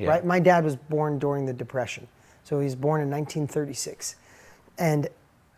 right? My dad was born during the Depression. So he was born in 1936. And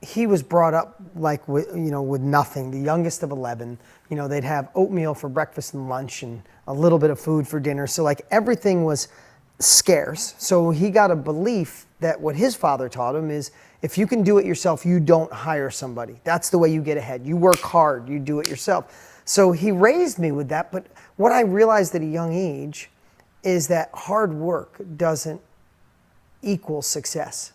he was brought up like with nothing, the youngest of 11. They'd have oatmeal for breakfast and lunch and a little bit of food for dinner. So like everything was scarce. So he got a belief that what his father taught him is if you can do it yourself, you don't hire somebody. That's the way you get ahead. You work hard, you do it yourself. So he raised me with that. But what I realized at a young age is that hard work doesn't equal success.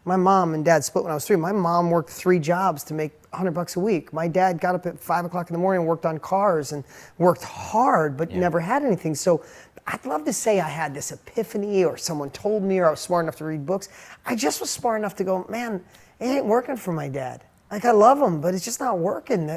My mom and dad split when I was 3. My mom worked 3 jobs to make $100 a week. My dad got up at 5 o'clock in the morning and worked on cars and worked hard, but never had anything. So I'd love to say I had this epiphany or someone told me or I was smart enough to read books. I just was smart enough to go, man, it ain't working for my dad. Like, I love him, but it's just not working.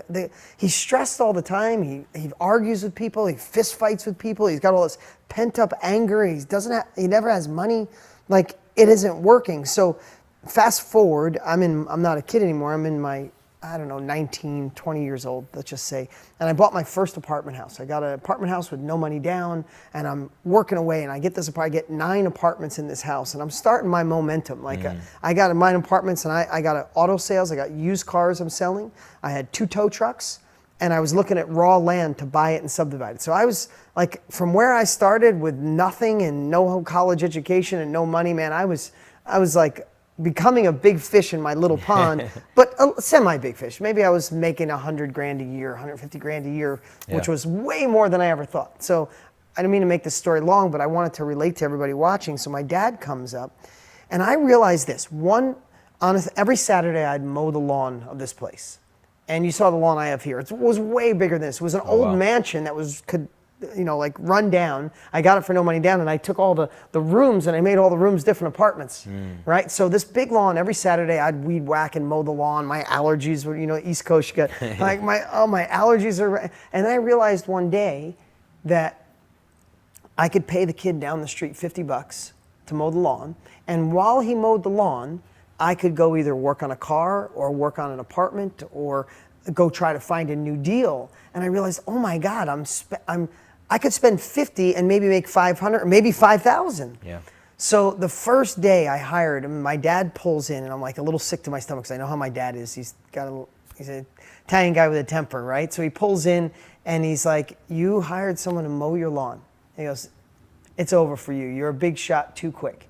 He's stressed all the time. He argues with people. He fist fights with people. He's got all this pent up anger. He never has money. Like, it isn't working. So fast forward, I'm not a kid anymore. I'm in my, 19, 20 years old, let's just say. And I bought my first apartment house. I got an apartment house with no money down, and I'm working away, and I get 9 apartments in this house, and I'm starting my momentum. Like, I got 9 apartments, and I got auto sales. I got used cars I'm selling. I had 2 tow trucks, and I was looking at raw land to buy it and subdivide it. So I was like, from where I started with nothing and no college education and no money, man, I was like becoming a big fish in my little pond, but a semi-big fish. Maybe I was making $100,000 a year, $150,000 a year, which was way more than I ever thought. So I didn't mean to make this story long, but I wanted to relate to everybody watching. So my dad comes up, and I realized this. Every Saturday I'd mow the lawn of this place. And you saw the lawn I have here. It was way bigger than this. It was an old mansion that could run down. I got it for no money down, and I took all the rooms and I made all the rooms different apartments, right? So this big lawn, every Saturday I'd weed whack and mow the lawn. My allergies were, East Coast, you got like my allergies are, and I realized one day that I could pay the kid down the street $50 to mow the lawn, and while he mowed the lawn, I could go either work on a car or work on an apartment or go try to find a new deal. And I realized, oh my God, I could spend 50 and maybe make 500 or maybe 5,000. Yeah. So the first day I hired him, my dad pulls in, and I'm like a little sick to my stomach because I know how my dad is. He's an Italian guy with a temper, right? So he pulls in and he's like, "You hired someone to mow your lawn." He goes, "It's over for you. You're a big shot too quick."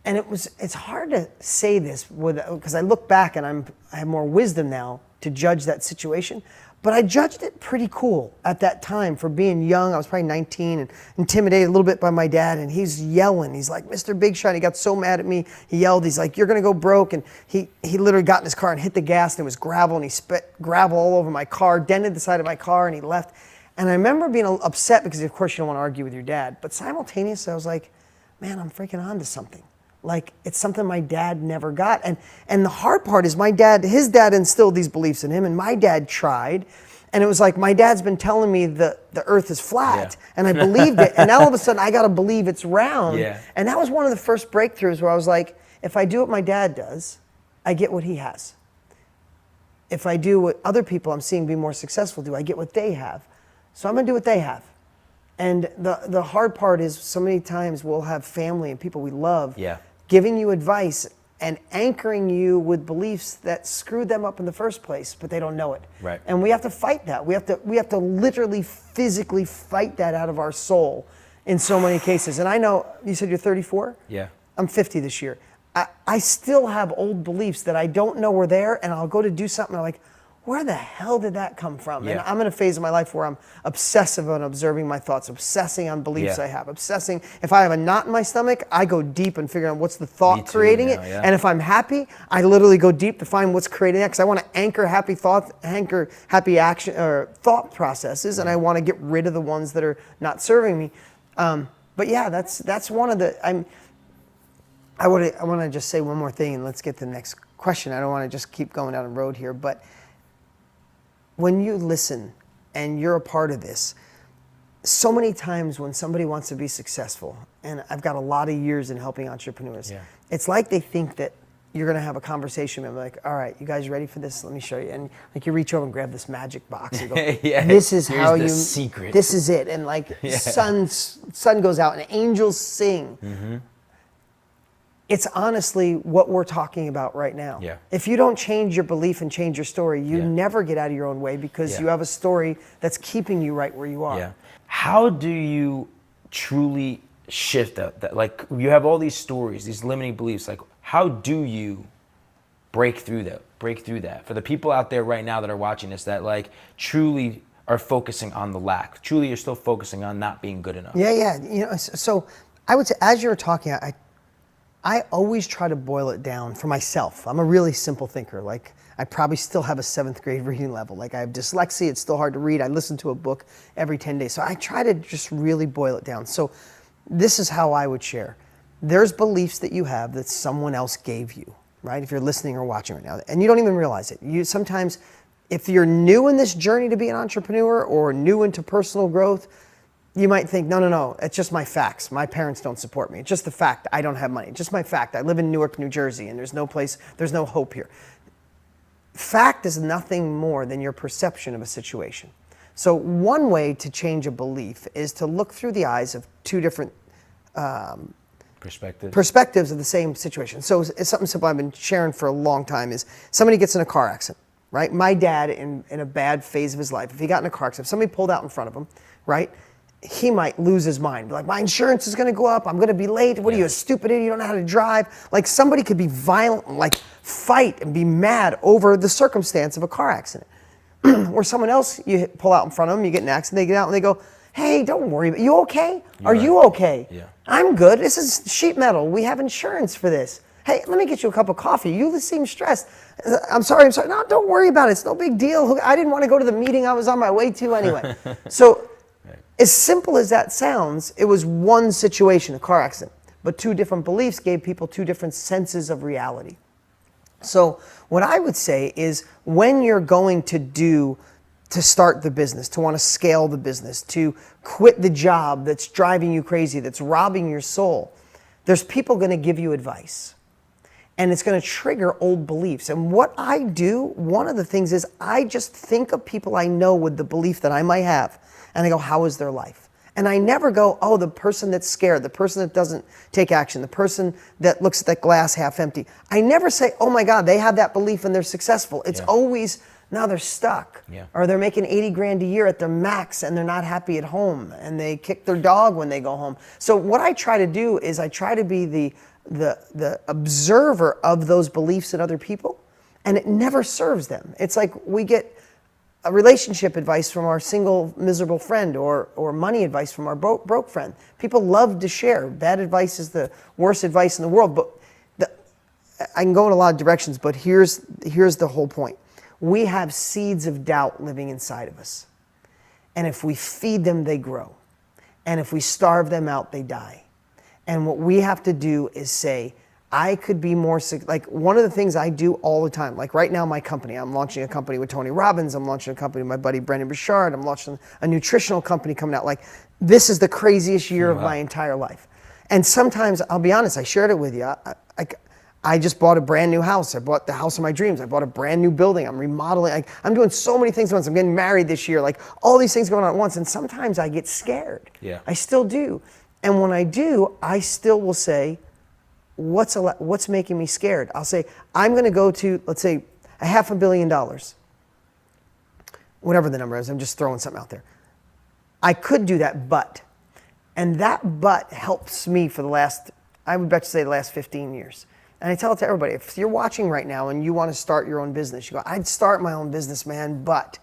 And it's hard to say this because I look back and I have more wisdom now to judge that situation. But I judged it pretty cool at that time for being young. I was probably 19 and intimidated a little bit by my dad. And he's yelling. He's like, "Mr. Big Shot." He got so mad at me. He yelled. He's like, "You're going to go broke." And he literally got in his car and hit the gas, and it was gravel. And he spit gravel all over my car, dented the side of my car, and he left. And I remember being upset because, of course, you don't want to argue with your dad. But simultaneously, I was like, man, I'm freaking on to something. Like, it's something my dad never got. And the hard part is his dad instilled these beliefs in him, and my dad tried. And it was like, my dad's been telling me the earth is flat, and I believed it. And now all of a sudden, I got to believe it's round. Yeah. And that was one of the first breakthroughs where I was like, if I do what my dad does, I get what he has. If I do what other people I'm seeing be more successful do, I get what they have. So I'm going to do what they have. And the hard part is so many times we'll have family and people we love giving you advice and anchoring you with beliefs that screwed them up in the first place, but they don't know it. Right. And we have to fight that. We have to literally physically fight that out of our soul in so many cases. And I know, you said you're 34? Yeah. I'm 50 this year. I still have old beliefs that I don't know were there, and I'll go to do something and I'm like, where the hell did that come from? And I'm in a phase of my life where I'm obsessive on observing my thoughts, obsessing on beliefs I have, obsessing. If I have a knot in my stomach, I go deep and figure out what's the thought creating it. Yeah. And if I'm happy, I literally go deep to find what's creating that because I want to anchor happy thoughts, anchor happy action or thought processes, and I want to get rid of the ones that are not serving me. But yeah, that's one of the. I want to just say one more thing, and let's get to the next question. I don't want to just keep going down the road here, but when you listen and you're a part of this, so many times when somebody wants to be successful, and I've got a lot of years in helping entrepreneurs, it's like they think that you're going to have a conversation and be like, all right, you guys ready for this? Let me show you. And like you reach over and grab this magic box and go, this is how you, secret. This is it. And like sun goes out and angels sing. Mm-hmm. It's honestly what we're talking about right now. Yeah. If you don't change your belief and change your story, you never get out of your own way because you have a story that's keeping you right where you are. Yeah. How do you truly shift that? Like you have all these stories, these limiting beliefs. Like how do you break through that? For the people out there right now that are watching this, that like truly are focusing on the lack, truly are still focusing on not being good enough. Yeah. You know, so I would say as you were talking, I always try to boil it down for myself. I'm a really simple thinker. Like I probably still have a 7th grade reading level. Like I have dyslexia, it's still hard to read. I listen to a book every 10 days. So I try to just really boil it down. So this is how I would share. There's beliefs that you have that someone else gave you, right? If you're listening or watching right now, and you don't even realize it. You sometimes, if you're new in this journey to be an entrepreneur or new into personal growth, you might think, no, it's just my facts. My parents don't support me. It's just the fact I don't have money. It's just my fact. I live in Newark, New Jersey, and there's no hope here. Fact is nothing more than your perception of a situation. So one way to change a belief is to look through the eyes of two different perspectives of the same situation. So it's something simple I've been sharing for a long time is somebody gets in a car accident, right? My dad, in a bad phase of his life, if he got in a car accident, if somebody pulled out in front of him, right? He might lose his mind. Be like, my insurance is going to go up. I'm going to be late. What are you, a stupid idiot? You don't know how to drive. Like somebody could be violent, like fight and be mad over the circumstance of a car accident. Or someone else, you pull out in front of them, you get in an accident, they get out and they go, hey, don't worry. You okay? Are you okay? Yeah. I'm good. This is sheet metal. We have insurance for this. Hey, let me get you a cup of coffee. You seem stressed. I'm sorry. No, don't worry about it. It's no big deal. I didn't want to go to the meeting I was on my way to anyway. So as simple as that sounds, it was one situation, a car accident. But two different beliefs gave people two different senses of reality. So what I would say is when you're going to start the business, to want to scale the business, to quit the job that's driving you crazy, that's robbing your soul, there's people going to give you advice. And it's going to trigger old beliefs. And what I do, one of the things is I just think of people I know with the belief that I might have. And I go, how is their life? And I never go, oh, the person that's scared, the person that doesn't take action, the person that looks at that glass half empty. I never say, oh my God, they have that belief and they're successful. It's always, now they're stuck. Or they're making 80 grand a year at their max and they're not happy at home and they kick their dog when they go home. So what I try to do is I try to be the observer of those beliefs in other people, and it never serves them. It's like we get a relationship advice from our single miserable friend or money advice from our broke friend. People love to share. Bad advice is the worst advice in the world, but I can go in a lot of directions, but here's the whole point. We have seeds of doubt living inside of us. And if we feed them, they grow. And if we starve them out, they die. And what we have to do is say, I could be more, like one of the things I do all the time, like right now my company, I'm launching a company with Tony Robbins, I'm launching a company with my buddy Brendan Burchard, I'm launching a nutritional company coming out. Like this is the craziest year of my entire life. And sometimes, I'll be honest, I shared it with you. I just bought a brand new house. I bought the house of my dreams. I bought a brand new building. I'm remodeling. I'm doing so many things at once. I'm getting married this year. Like all these things going on at once. And sometimes I get scared. Yeah. I still do. And when I do, I still will say, what's making me scared? I'll say, I'm going to go to, let's say, $500 million. Whatever the number is, I'm just throwing something out there. I could do that, and that but helps me for the last, I would bet you say the last 15 years. And I tell it to everybody, if you're watching right now and you want to start your own business, you go, I'd start my own business, man, but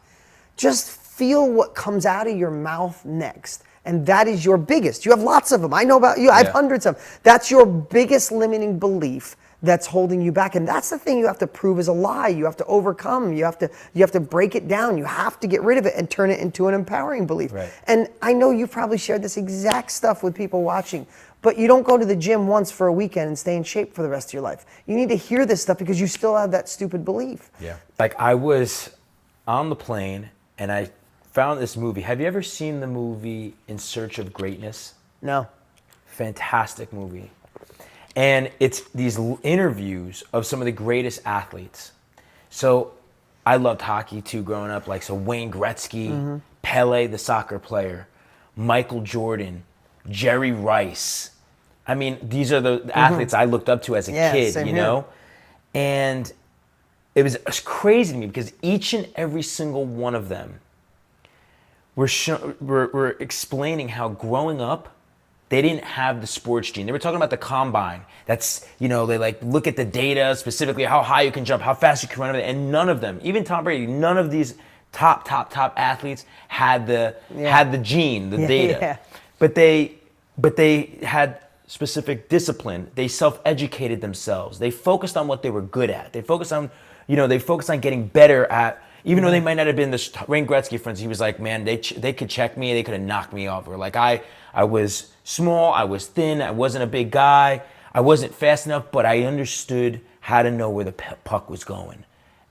just feel what comes out of your mouth next. And that is your biggest. You have lots of them. I know about you. I have hundreds of them. That's your biggest limiting belief that's holding you back. And that's the thing you have to prove is a lie. You have to overcome. You have to break it down. You have to get rid of it and turn it into an empowering belief. Right. And I know you've probably shared this exact stuff with people watching, but you don't go to the gym once for a weekend and stay in shape for the rest of your life. You need to hear this stuff because you still have that stupid belief. Yeah. Like I was on the plane and I found this movie. Have you ever seen the movie In Search of Greatness? No. Fantastic movie. And it's these interviews of some of the greatest athletes. So I loved hockey too growing up. Like, so Wayne Gretzky, Pele, the soccer player, Michael Jordan, Jerry Rice. I mean, these are the athletes I looked up to as a kid, same you here. know? And it was crazy to me because each and every single one of them were explaining how growing up, they didn't have the sports gene. They were talking about the combine. That's, you know, they like look at the data, specifically how high you can jump, how fast you can run, and none of them, even Tom Brady, none of these top athletes had the gene, the data. Yeah. But they had specific discipline. They self-educated themselves. They focused on what they were good at. They focused on, getting better at, even though they might not have been this. Wayne Gretzky, for instance, he was like, man, they could check me, they could have knocked me off. Or like I was small, I was thin, I wasn't a big guy, I wasn't fast enough, but I understood how to know where the puck was going.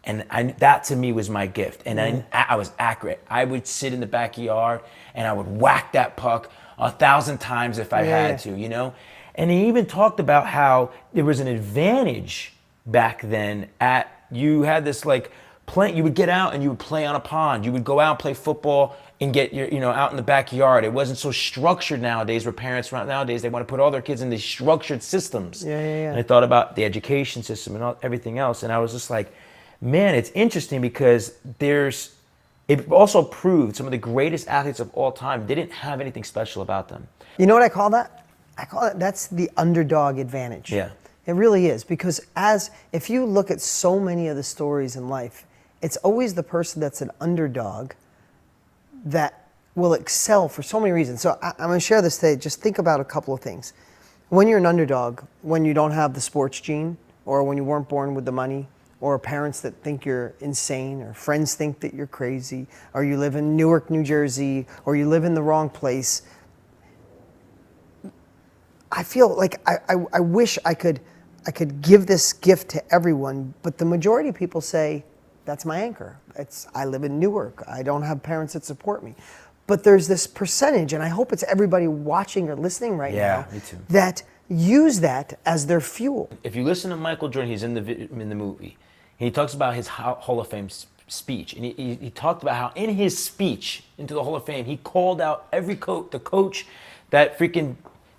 And that to me was my gift. And I was accurate. I would sit in the backyard and I would whack that puck 1,000 times if I had to, you know? And he even talked about how there was an advantage back then you had this like, you would get out and you would play on a pond. You would go out and play football and get out in the backyard. It wasn't so structured nowadays where parents nowadays, they want to put all their kids in these structured systems. And I thought about the education system and everything else. And I was just like, man, it's interesting because it also proved some of the greatest athletes of all time didn't have anything special about them. You know what I call that? I call it, that's the underdog advantage. Yeah. It really is, because if you look at so many of the stories in life, it's always the person that's an underdog that will excel for so many reasons. So I'm going to share this today. Just think about a couple of things. When you're an underdog, when you don't have the sports gene, or when you weren't born with the money, or parents that think you're insane, or friends think that you're crazy, or you live in Newark, New Jersey, or you live in the wrong place, I feel like I wish I could give this gift to everyone, but the majority of people say, that's my anchor. I live in Newark. I don't have parents that support me. But there's this percentage, and I hope it's everybody watching or listening right now, me too, that use that as their fuel. If you listen to Michael Jordan, he's in the movie. He talks about his Hall of Fame speech, and he talked about how in his speech into the Hall of Fame, he called out the coach that freaking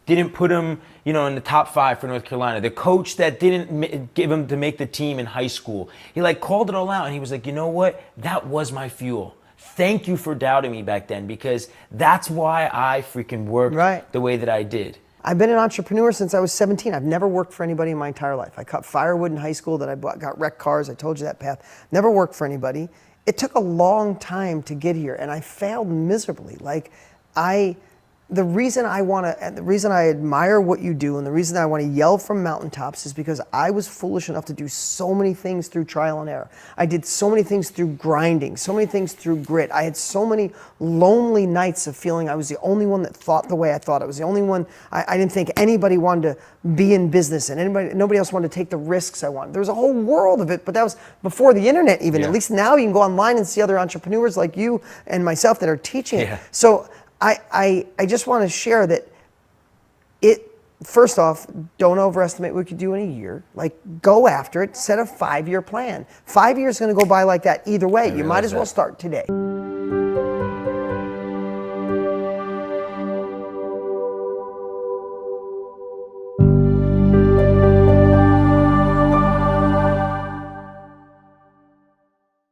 didn't put him, in the top 5 for North Carolina. The coach that didn't give him to make the team in high school. He called it all out, and he was like, you know what? That was my fuel. Thank you for doubting me back then, because that's why I freaking worked the way that I did. I've been an entrepreneur since I was 17. I've never worked for anybody in my entire life. I cut firewood in high school that I got wrecked cars. I told you that path. Never worked for anybody. It took a long time to get here, and I failed miserably. The reason I admire what you do, and the reason I want to yell from mountaintops, is because I was foolish enough to do so many things through trial and error. I did so many things through grinding, so many things through grit. I had so many lonely nights of feeling I was the only one that thought the way I thought. I was the only one. I didn't think anybody wanted to be in business, and nobody else wanted to take the risks I wanted. There was a whole world of it, but that was before the internet even. At least now you can go online and see other entrepreneurs like you and myself that are teaching it. So I just want to share that first off, don't overestimate what you can do in a year. Go after it, set a 5-year plan. 5 years is going to go by like that either way. You might as well start today.